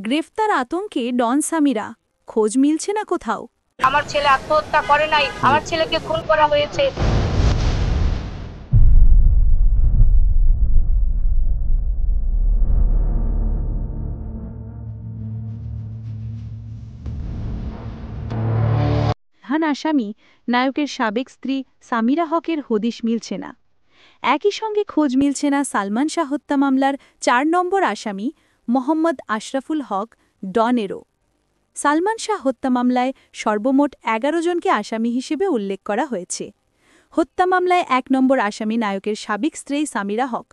গ্রেফতার আতঙ্কে ডন সামিরা, খোঁজ মিলছে না কোথাও। আমার ছেলে আত্মহত্যা করে নাই, আমার ছেলেকে খুন করা হয়েছে। প্রধান আসামি নায়কের সাবেক স্ত্রী সামিরা হকের হদিশ মিলছে না। একই সঙ্গে খোঁজ মিলছে না সালমান শাহ হত্যা মামলার ৪ নম্বর আসামি মোহাম্মদ আশরাফুল হক ডনেরও। সালমান শাহ হত্যা মামলায় সর্বমোট ১১ জনকে আসামি হিসেবে উল্লেখ করা হয়েছে। হত্যা মামলায় ১ নম্বর আসামি নায়কের সাবেক স্ত্রী সামিরা হক।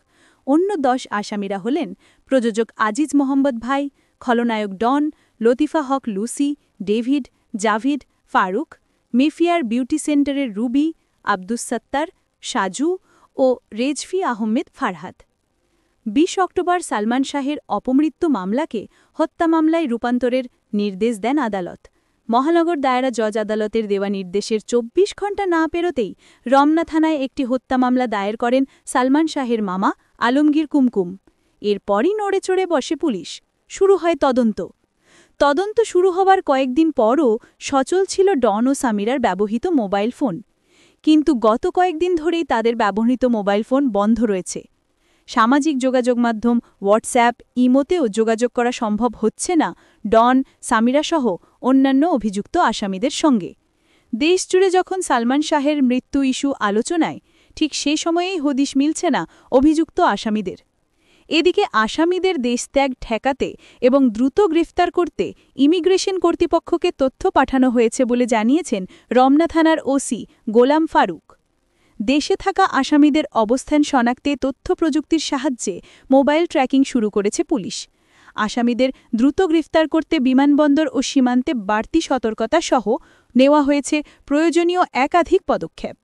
অন্য ১০ আসামিরা হলেন প্রযোজক আজিজ মোহাম্মদ ভাই, খলনায়ক Don, Latifa Haque Lucy, David, Javed, Farooq, Mayfair beauty সেন্টারের রুবি, আব্দুস সত্তার, সাজু ও রেজফি আহমেদ ফারহাদ। ২০ অক্টোবর সালমান শাহের অপমৃত্যু মামলাকে হত্যা মামলায় রূপান্তরের নির্দেশ দেন আদালত। মহানগর দায়রা জজ আদালতের দেওয়া নির্দেশের ২৪ ঘণ্টা না পেরোতেই রমনা থানায় একটি হত্যা মামলা দায়ের করেন সালমান শাহের মামা আলমগীর কুমকুম। এরপরই নড়েচড়ে বসে পুলিশ। শুরু হয় তদন্ত শুরু হবার কয়েকদিন পরও সচল ছিল ডন ও সামিরার ব্যবহৃত মোবাইল ফোন। কিন্তু গত কয়েকদিন ধরেই তাদের ব্যবহৃত মোবাইল ফোন বন্ধ রয়েছে। সামাজিক যোগাযোগ মাধ্যম হোয়াটসঅ্যাপ, ইমোতেও যোগাযোগ করা সম্ভব হচ্ছে না ডন, সামিরাসহ অন্যান্য অভিযুক্ত আসামিদের সঙ্গে। দেশজুড়ে যখন সালমান শাহের মৃত্যু ইস্যু আলোচনায়, ঠিক সে সময়েই হদিশ মিলছে না অভিযুক্ত আসামিদের। এদিকে আসামিদের দেশত্যাগ ঠেকাতে এবং দ্রুত গ্রেফতার করতে ইমিগ্রেশন কর্তৃপক্ষকে তথ্য পাঠানো হয়েছে বলে জানিয়েছেন রমনা থানার ওসি গোলাম ফারুক। দেশে থাকা আসামিদের অবস্থান শনাক্তে তথ্য প্রযুক্তির সাহায্যে মোবাইল ট্র্যাকিং শুরু করেছে পুলিশ। আসামিদের দ্রুত গ্রেফতার করতে বিমানবন্দর ও সীমান্তে বাড়তি সতর্কতা সহ নেওয়া হয়েছে প্রয়োজনীয় একাধিক পদক্ষেপ।